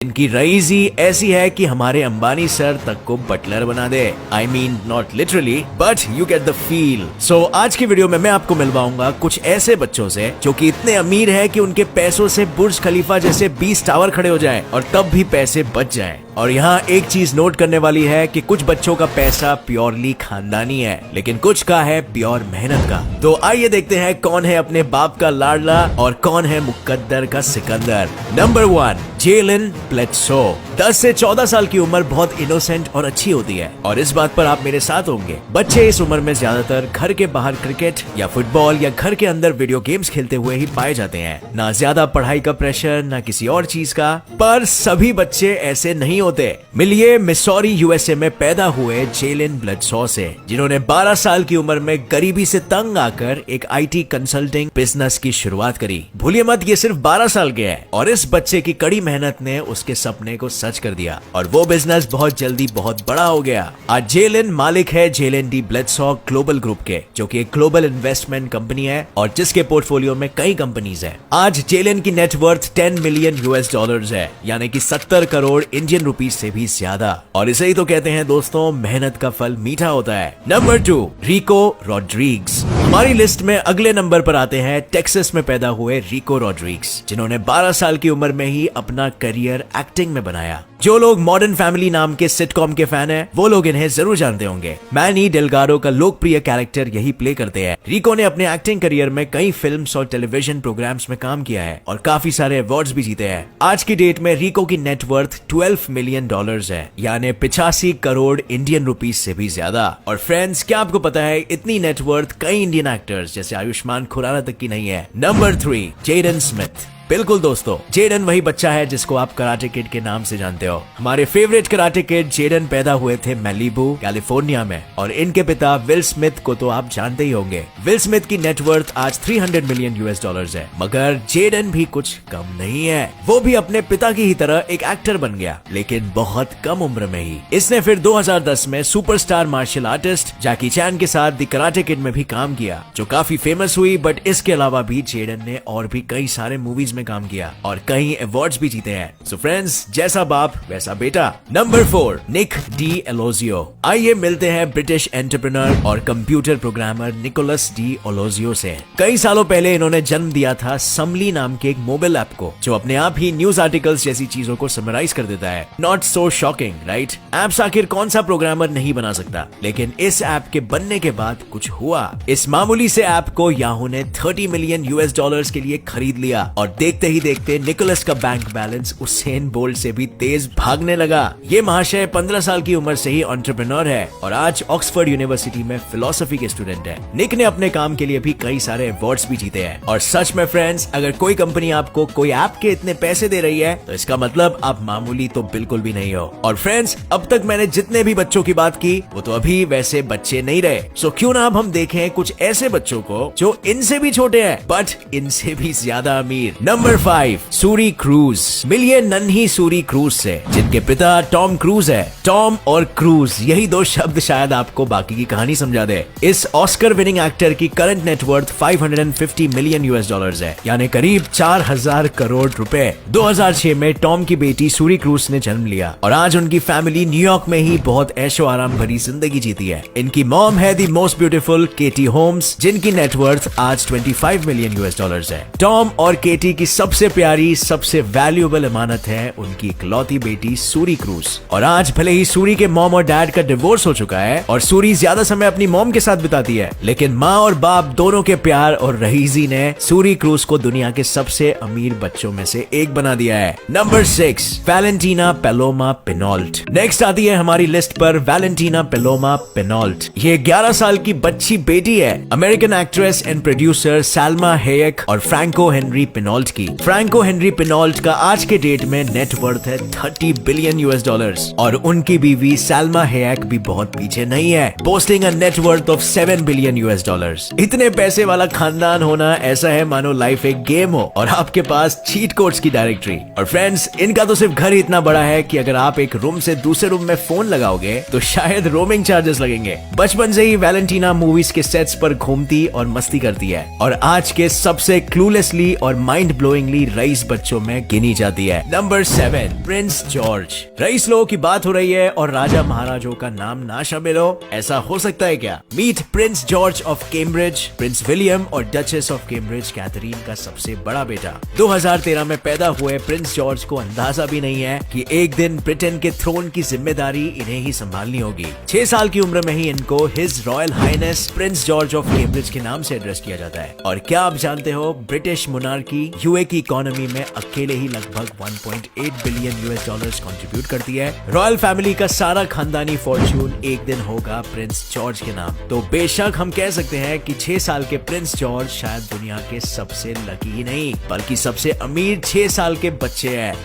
इनकी रईसी ऐसी है कि हमारे अंबानी सर तक को बटलर बना दे। I mean not literally but you get the feel. So आज की वीडियो में मैं आपको मिलवाऊंगा कुछ ऐसे बच्चों से जो कि इतने अमीर है कि उनके पैसों से बुर्ज खलीफा जैसे 20 टावर खड़े हो जाएं और तब भी पैसे बच जाएं। और यहाँ एक चीज नोट करने वाली है कि कुछ बच्चों का पैसा प्योरली खानदानी है, लेकिन कुछ का है प्योर मेहनत का। तो आइए देखते हैं कौन है अपने बाप का लाडला और कौन है मुकद्दर का सिकंदर। नंबर 1, जेलन ब्लेडसो। 10 से 14 साल की उम्र बहुत इनोसेंट और अच्छी होती है और इस बात पर आप मेरे साथ होंगे। बच्चे इस उम्र में ज्यादातर घर के बाहर क्रिकेट या फुटबॉल या घर के अंदर वीडियो गेम्स खेलते हुए ही पाए जाते हैं। ना ज्यादा पढ़ाई का प्रेशर ना किसी और चीज का। पर सभी बच्चे ऐसे नहीं होते। मिलिए मिसौरी यूएसए में पैदा हुए जेलन ब्लेडसो से, जिन्होंने 12 साल की उम्र में गरीबी से तंग आकर एक आईटी कंसल्टिंग बिजनेस की शुरुआत करी। भूलिए मत ये सिर्फ 12 साल के है और इस बच्चे की कड़ी मेहनत ने उसके सपने को सच कर दिया और वो बिजनेस बहुत जल्दी बहुत बड़ा हो गया। आज जेलन मालिक है जेलन डी ब्लेडसो ग्लोबल ग्रुप के, जो कि एक ग्लोबल इन्वेस्टमेंट कंपनी है और जिसके पोर्टफोलियो में कई कंपनीज है। आज जेलन की नेटवर्थ 10 मिलियन यूएस डॉलर्स है, यानी कि 70 करोड़ इंडियन रुपीस से भी ज्यादा। और इसे ही तो कहते हैं दोस्तों, मेहनत का फल मीठा होता है। नंबर 2, रिको रॉड्रिग्स। हमारी लिस्ट में अगले नंबर पर आते हैं टेक्सास में पैदा हुए रिको रॉड्रिग्स, जिन्होंने 12 साल की उम्र में ही अपना करियर एक्टिंग में बनाया। जो लोग मॉडर्न फैमिली नाम के सिटकॉम के फैन हैं, वो लोग इन्हें जरूर जानते होंगे। मैनी डेलगारो का लोकप्रिय कैरेक्टर यही प्ले करते हैं। रिको ने अपने एक्टिंग करियर में कई फिल्म्स और टेलीविजन प्रोग्राम्स में काम किया है और काफी सारे अवार्ड्स भी जीते हैं। आज की डेट में रिको की नेटवर्थ 12 मिलियन डॉलर्स है, यानी 85 करोड़ इंडियन रुपीस से भी ज्यादा। और फ्रेंड्स, क्या आपको पता है इतनी नेटवर्थ कई इंडियन एक्टर्स जैसे आयुष्मान खुराना तक की नहीं है। Number 3, Jaden Smith. बिल्कुल दोस्तों, जेडन वही बच्चा है जिसको आप कराटे किड के नाम से जानते हो। हमारे फेवरेट कराटे किड जेडन पैदा हुए थे मैलिबू कैलिफोर्निया में और इनके पिता विल स्मिथ को तो आप जानते ही होंगे। विल स्मिथ की नेटवर्थ आज 300 मिलियन यूएस डॉलर्स है, मगर जेडन भी कुछ कम नहीं है। वो भी अपने पिता की ही तरह एक एक्टर बन गया, लेकिन बहुत कम उम्र में ही। इसने फिर 2010 में सुपरस्टार मार्शल आर्टिस्ट जैकी चैन के साथ द कराटे किड में भी काम किया, जो काफी फेमस हुई। बट इसके अलावा भी जेडन ने और भी कई सारे मूवीज में काम किया और कई अवार्ड्स भी जीते हैं। सो फ्रेंड्स, जैसा बाप वैसा बेटा। नंबर 4, निक डी एलोजियो। आइए मिलते हैं ब्रिटिश एंटरप्रेन्योर और कंप्यूटर प्रोग्रामर निकोलस डी एलोजियो से। कई सालों पहले इन्होंने जन्म दिया था समली नाम के एक मोबाइल ऐप को, जो अपने आप ही न्यूज आर्टिकल्स जैसी चीजों को समराइज कर देता है। Not so shocking, right? Apps आखिर कौन सा प्रोग्रामर नहीं बना सकता, लेकिन इस ऐप के बनने के बाद कुछ हुआ। इस मामूली से ऐप को याहू ने 30 मिलियन यूएस डॉलर्स के लिए खरीद लिया और देखते ही देखते निकोलस का बैंक बैलेंस उसेन बोल्ट से भी तेज भागने लगा। ये महाशय 15 साल की उम्र से ही एंटरप्रेन्योर है और आज ऑक्सफोर्ड यूनिवर्सिटी में फिलोसफी के स्टूडेंट है। निक ने अपने काम के लिए भी कई सारे अवार्ड्स भी जीते हैं। और सच में फ्रेंड्स, अगर कोई कंपनी आपको कोई ऐप के इतने पैसे दे रही है तो इसका मतलब आप मामूली तो बिल्कुल भी नहीं हो। और फ्रेंड्स, अब तक मैंने जितने भी बच्चों की बात की वो तो अभी वैसे बच्चे नहीं रहे। सो क्यों ना अब हम देखें कुछ ऐसे बच्चों को जो इनसे भी छोटे हैं बट इनसे भी ज्यादा अमीर। Number 5, Suri cruise. मिलिए नन्ही सूरी क्रूज से, जिनके पिता टॉम क्रूज है। टॉम और क्रूज, यही दो शब्द शायद आपको बाकी की कहानी समझा दे। इस ऑस्कर विनिंग एक्टर की current net worth 550 million US dollars है, यानी करीब 4000 करोड़ रुपए। 2006 में टॉम की बेटी सूरी क्रूज ने जन्म लिया और आज उनकी फैमिली न्यूयॉर्क में ही बहुत ऐशो आराम भरी जिंदगी जीती है। इनकी मॉम है the most beautiful Katie Holmes, जिनकी नेटवर्थ आज 25 मिलियन यूएस डॉलर्स है। टॉम और केटी की सबसे प्यारी, सबसे वैल्यूएबल अमानत है उनकी इकलौती बेटी सूरी क्रूज। और आज भले ही सूरी के मॉम और डैड का डिवोर्स हो चुका है और सूरी ज्यादा समय अपनी मॉम के साथ बिताती है, लेकिन माँ और बाप दोनों के प्यार और रहीजी ने सूरी क्रूज को दुनिया के सबसे अमीर बच्चों में से एक बना दिया है। Number 6, Valentina Paloma Pinault. Next आती है हमारी लिस्ट पर वैलेंटीना पेलोमा पिनॉल्ट। ये 11 साल की बच्ची बेटी है अमेरिकन एक्ट्रेस एंड प्रोड्यूसर सैल्मा हेयक और फ्रैंको हेनरी पिनॉल्ट की। फ्रैंको हेनरी पिनॉल्ट का आज के डेट में नेटवर्थ है 30 बिलियन यूएस डॉलर्स और उनकी बीवी सैल्मा हेयक भी बहुत पीछे नहीं है, boasting a net worth of 7 billion US dollars. इतने पैसे वाला खानदान होना ऐसा है मानो लाइफ एक गेम हो और आपके पास चीट कोड्स की डायरेक्टरी। और फ्रेंड्स, इनका तो सिर्फ घर ही इतना बड़ा है कि अगर आप एक रूम से दूसरे रूम में फोन लगाओगे तो शायद रोमिंग चार्जेस लगेंगे। बचपन से ही वैलेंटीना मूवीज के सेट्स पर घूमती और मस्ती करती है और आज के सबसे क्लूलेसली और माइंड ब्लोइंगली रईस बच्चों में गिनी जाती है। Number 7, Prince George. रईस लोगों की बात हो रही है और राजा महाराजों का नाम ना शामिल हो, ऐसा हो सकता है क्या? Meet prince George of Cambridge, prince William और डचेस ऑफ कैम्ब्रिज कैथरीन का सबसे बड़ा बेटा। 2013 में पैदा हुए प्रिंस जॉर्ज को अंदाजा भी नहीं है कि एक दिन ब्रिटेन के थ्रोन की जिम्मेदारी इन्हें ही संभालनी होगी। 6 साल की उम्र में ही इनको his royal highness prince George of Cambridge के नाम से एड्रेस किया जाता है। और क्या आप जानते हो, ब्रिटिश मोनार्की यूए की इकोनॉमी में अकेले ही लगभग 1.8 बिलियन यूएस डॉलर्स कंट्रीब्यूट करती है। रॉयल फैमिली का सारा खानदानी फॉर्च्यून एक दिन होगा प्रिंस जॉर्ज के नाम। तो बेशक हम कह सकते हैं कि 6 साल के प्रिंस जॉर्ज शायद दुनिया के सबसे लकी ही नहीं बल्कि सबसे अमीर 6 साल के बच्चे हैं।